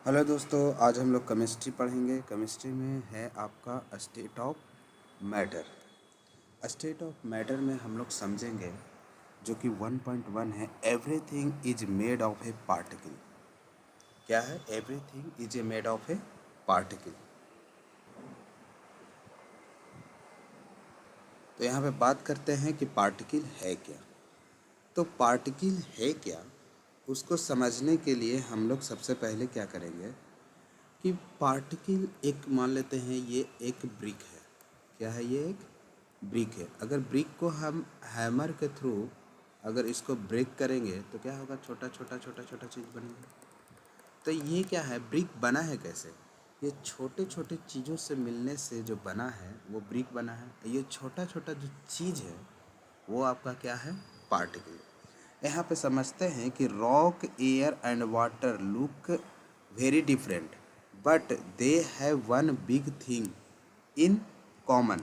Hello दोस्तों, आज हम लोग केमिस्ट्री पढ़ेंगे। केमिस्ट्री में है आपका state of matter. State of matter में हम लोग समझेंगे जो कि 1.1 है, everything is made of A particle. क्या है? Everything is a made of A particle. तो यहाँ पे बात करते हैं कि पार्टिकल है क्या। तो पार्टिकल है क्या, उसको समझने के लिए हम लोग सबसे पहले क्या करेंगे कि पार्टिकल एक मान लेते हैं, ये एक ब्रिक है। क्या है? ये एक ब्रिक है। अगर ब्रिक को हम हैमर के थ्रू अगर इसको ब्रेक करेंगे तो क्या होगा? छोटा छोटा छोटा छोटा चीज़ बनेगा। तो ये क्या है? ब्रिक बना है कैसे? ये छोटे छोटे चीज़ों से मिलने से जो बना है वो ब्रिक बना है। ये छोटा छोटा जो चीज़ है वो आपका क्या है? पार्टिकल। यहाँ पे समझते हैं कि rock, air and water look very different but they have one big thing in common.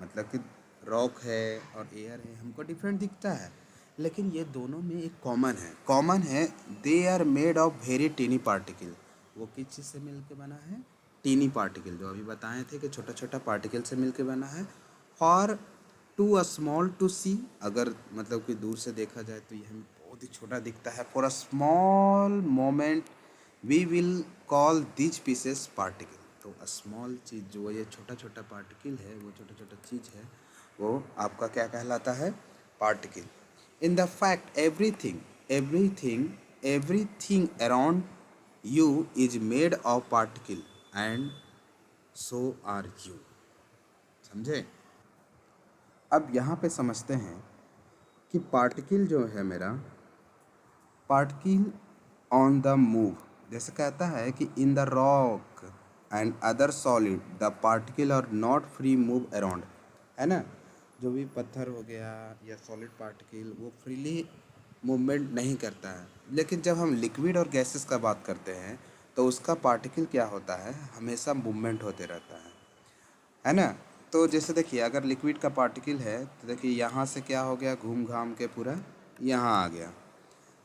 मतलब कि रॉक है और एयर है, हमको डिफरेंट दिखता है, लेकिन ये दोनों में एक कॉमन है। They are made of very tiny particle. वो किस चीज़ से मिल के बना है? टीनी पार्टिकल, जो अभी बताए थे कि छोटा छोटा पार्टिकल से मिल के बना है। और टू अ स्मॉल टू सी, अगर मतलब कि दूर से देखा जाए तो यह बहुत ही छोटा दिखता है। For a small moment we will call these pieces particle. तो स्मॉल चीज़ जो ये छोटा छोटा पार्टिकल है, वो छोटा छोटा चीज़ है, वो आपका क्या कहलाता है? Particle. In the fact everything everything everything around you is made of particle and so are you. समझे? अब यहाँ पे समझते हैं कि पार्टिकल जो है मेरा, पार्टिकल ऑन द मूव। जैसे कहता है कि in the rock and other solid the particle are not free move around. है ना? जो भी पत्थर हो गया या सॉलिड पार्टिकल, वो फ्रीली मूवमेंट नहीं करता है। लेकिन जब हम लिक्विड और गैसेस का बात करते हैं तो उसका पार्टिकल क्या होता है? हमेशा मूवमेंट होते रहता है ना? तो जैसे देखिए, अगर लिक्विड का पार्टिकल है तो देखिए यहाँ से क्या हो गया, घूम घाम के पूरा यहाँ आ गया।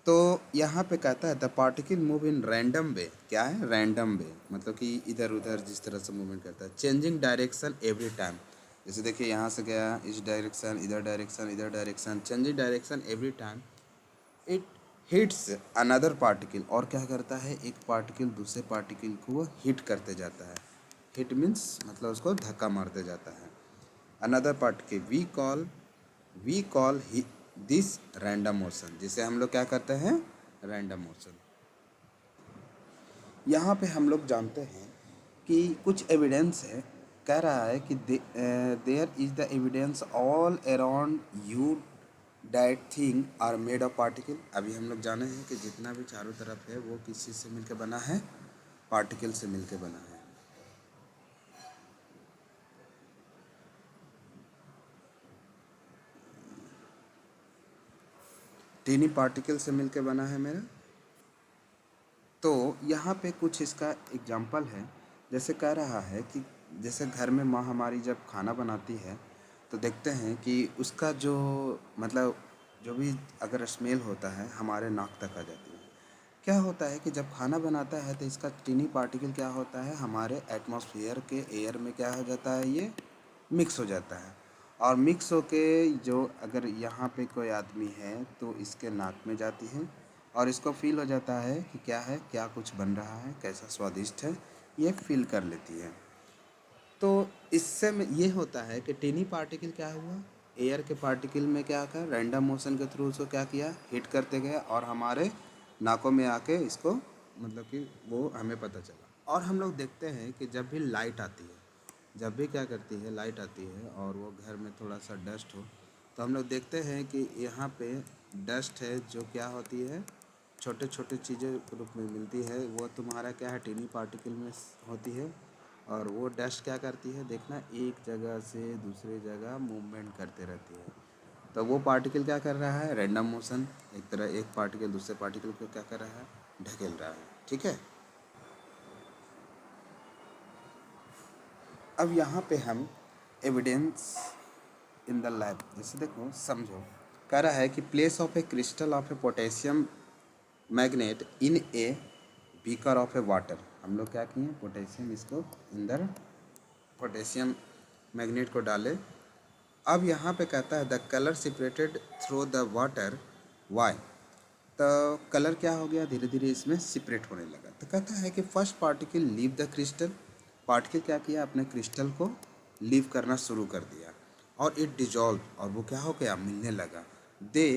तो यहाँ पे कहता है the particle move in random वे। क्या है? रैंडम वे, मतलब कि इधर उधर जिस तरह से मूवमेंट करता है, चेंजिंग डायरेक्शन एवरी टाइम। जैसे देखिए यहाँ से गया इस डायरेक्शन, इधर डायरेक्शन, इधर direction, changing direction every time it hits another particle. और क्या करता है? एक पार्टिकल दूसरे पार्टिकल को वो हिट करते जाता है। हिट मीन्स मतलब उसको धक्का मारते जाता है। Another particle we call this random motion, जिसे हम लोग क्या करते हैं? Random motion. यहाँ पे हम लोग जानते हैं कि कुछ एविडेंस है। कह रहा है कि there is the evidence all around you that thing are made of particle. अभी हम लोग जाने हैं कि जितना भी चारों तरफ है वो किस चीज़ से मिलकर बना है? पार्टिकल से मिलकर बना है। टीनी पार्टिकल से मिलकर बना है मेरा। तो यहाँ पे कुछ इसका एग्जाम्पल है। जैसे कह रहा है कि जैसे घर में माँ हमारी जब खाना बनाती है तो देखते हैं कि उसका जो मतलब जो भी अगर स्मेल होता है हमारे नाक तक आ जाती है। क्या होता है कि जब खाना बनाता है तो इसका टीनी पार्टिकल क्या होता है? हमारे एटमॉस्फेयर के एयर में क्या हो जाता है? ये मिक्स हो जाता है। और मिक्स होके जो अगर यहाँ पे कोई आदमी है तो इसके नाक में जाती है और इसको फील हो जाता है कि क्या है, क्या कुछ बन रहा है, कैसा स्वादिष्ट है, ये फील कर लेती है। तो इससे में ये होता है कि टीनी पार्टिकल क्या हुआ? एयर के पार्टिकल में क्या कर रैंडम मोशन के थ्रू उसको क्या किया? हिट करते गए और हमारे नाकों में आके इसको मतलब कि वो हमें पता चला। और हम लोग देखते हैं कि जब भी लाइट आती है, जब भी क्या करती है, लाइट आती है और वो घर में थोड़ा सा डस्ट हो तो हम लोग देखते हैं कि यहाँ पे डस्ट है जो क्या होती है? छोटे छोटे चीज़ें के रूप में मिलती है। वो तुम्हारा क्या है? टीनी पार्टिकल में होती है। और वो डस्ट क्या करती है? देखना, एक जगह से दूसरी जगह मूवमेंट करते रहती है। तो वो पार्टिकल क्या कर रहा है? Random motion. एक तरह एक पार्टिकल दूसरे पार्टिकल को क्या कर रहा है? ढकेल रहा है। ठीक है। अब यहाँ पे हम एविडेंस इन द लैब, जैसे देखो समझो, कह रहा है कि place of A crystal of A potassium magnet in a beaker of A water. हम लोग क्या किए, पोटेशियम इसको अंदर पोटेशियम मैग्नेट को डाले। अब यहाँ पे कहता है the colour separated through the water, why, तो कलर क्या हो गया, धीरे धीरे इसमें सेपरेट होने लगा। तो कहता है कि first particle leave the crystal, particle क्या किया, अपने क्रिस्टल को लीव करना शुरू कर दिया, और इट डिजॉल्व, और वो क्या हो गया, मिलने लगा। They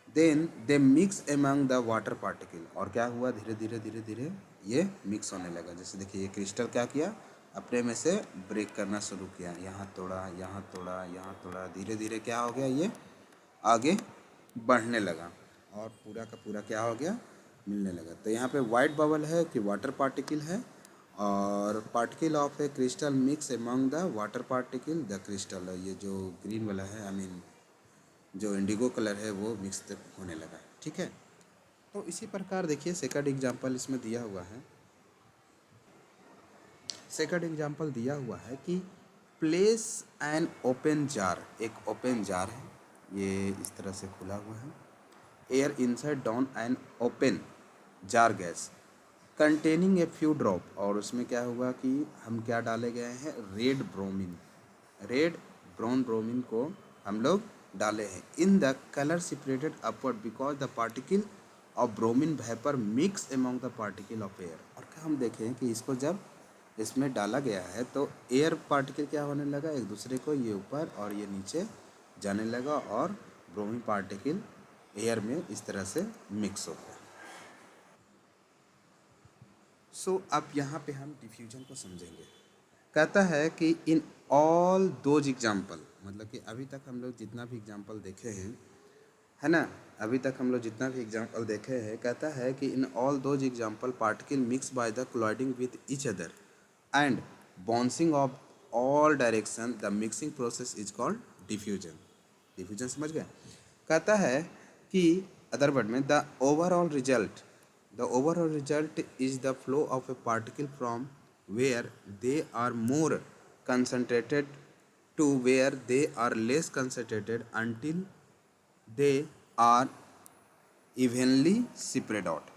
then they mix among the water particle, और क्या हुआ, धीरे धीरे धीरे धीरे ये मिक्स होने लगा। जैसे देखिए ये क्रिस्टल क्या किया, अपने में से ब्रेक करना शुरू किया, यहाँ तोड़ा, यहाँ तोड़ा, यहाँ तोड़ा, धीरे धीरे क्या हो गया, ये आगे बढ़ने लगा और पूरा का पूरा क्या हो गया, मिलने लगा। तो यहाँ पे वाइट बबल है कि वाटर पार्टिकल है, और particle of A crystal mix among the water particle the crystal, ये जो ग्रीन वाला है, आई मीन जो इंडिगो कलर है, वो मिक्स होने लगा। ठीक है, तो इसी प्रकार देखिए सेकंड एग्जांपल इसमें दिया हुआ है। सेकंड एग्जांपल दिया हुआ है कि प्लेस एन ओपन जार, एक ओपन जार है, ये इस तरह से खुला हुआ है, air inside down an open jar gas containing a few drop, और उसमें क्या हुआ कि हम क्या डाले गए हैं, red bromine, red brown bromine को हम लोग डाले हैं। In the colour separated upward because the particle of bromine vapour mix among the particle of air, और क्या हम देखें कि इसको जब इसमें डाला गया है तो एयर पार्टिकल क्या होने लगा, एक दूसरे को ये ऊपर और ये नीचे जाने लगा, और ब्रोमीन पार्टिकल एयर में इस तरह से मिक्स हो गया। सो अब यहाँ पे हम डिफ्यूजन को समझेंगे। कहता है कि इन ऑल दोज एग्जाम्पल, मतलब कि अभी तक हम लोग जितना भी एग्जाम्पल देखे हैं, है ना, अभी तक हम लोग जितना भी एग्जाम्पल देखे हैं, कहता है कि in all those example particle mix by the colliding with each other and bouncing off all direction, the mixing process is called diffusion. Diffusion समझ गए। कहता है कि अदर वर्ड में the overall result is the flow of a particle from where they are more concentrated to where they are less concentrated until they are evenly spread out।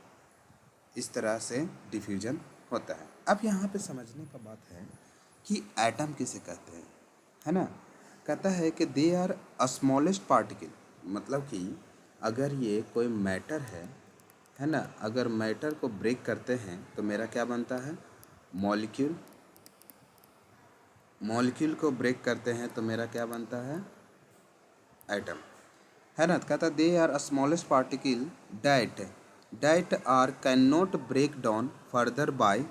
इस तरह से diffusion होता है। अब यहाँ पे समझने का बात है कि एटम किसे कहते हैं, है ना। कहता है कि दे आर स्मॉलेस्ट पार्टिकल, मतलब कि अगर ये कोई मैटर है ना, अगर मैटर को ब्रेक करते हैं तो मेरा क्या बनता है, मॉलिक्यूल, मॉलिक्यूल को ब्रेक करते हैं तो मेरा क्या बनता है, एटम, है ना। कहता they are smallest particle that are can not break down further by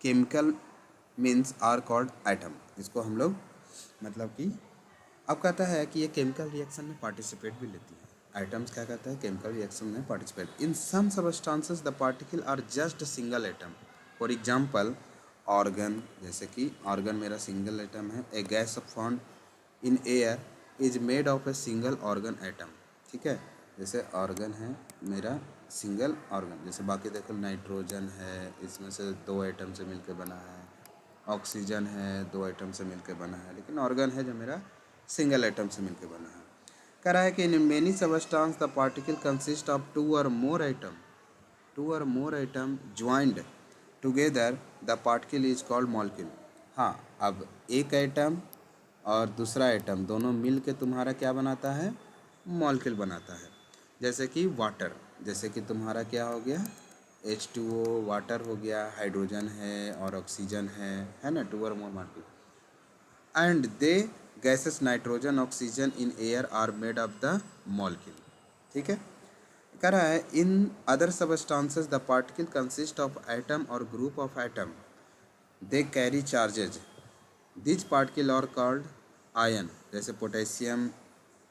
chemical means are called atom. इसको हम लोग मतलब कि अब कहता है कि ये केमिकल रिएक्शन में पार्टिसिपेट भी लेती है। आइटम्स क्या कहता है, केमिकल रिएक्शन में participate. In some substances the particle are just single atom, for example argon, जैसे कि ऑर्गन मेरा सिंगल एटम है। A gas found in air is made of a single argon atom. ठीक है, जैसे ऑर्गन है मेरा सिंगल ऑर्गन, जैसे बाकी देखो नाइट्रोजन है, इसमें से 2 एटम से मिलकर बना है, ऑक्सीजन है 2 एटम से मिलकर बना है, लेकिन ऑर्गन है जो मेरा सिंगल एटम से मिलकर बना है। कह रहा है कि in many substance the particle consist of 2 or more atom joined together the particle is called molecule. हाँ, अब एक एटम और दूसरा एटम दोनों मिल के तुम्हारा क्या बनाता है, मॉलिक्यूल बनाता है। जैसे कि वाटर, जैसे कि तुम्हारा क्या हो गया, H2O वाटर हो गया, हाइड्रोजन है और ऑक्सीजन है ना, 2 or more molecule. And they gases nitrogen oxygen in air are made of the molecule. ठीक है, कह रहा है in other substances the particle consist of atom और group of atom, they carry charges, this particle are called ion. जैसे potassium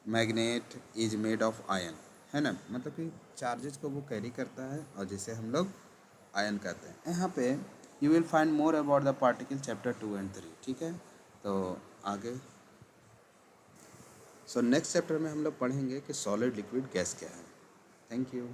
magnet is made of ion, है ना, मतलब कि चार्जेस को वो कैरी करता है और जिसे हम लोग आयन कहते हैं। यहाँ पे you will find more about the particle chapter 2 and 3। ठीक है, तो आगे नेक्स्ट चैप्टर में हम लोग पढ़ेंगे कि सॉलिड लिक्विड गैस क्या है। Thank you.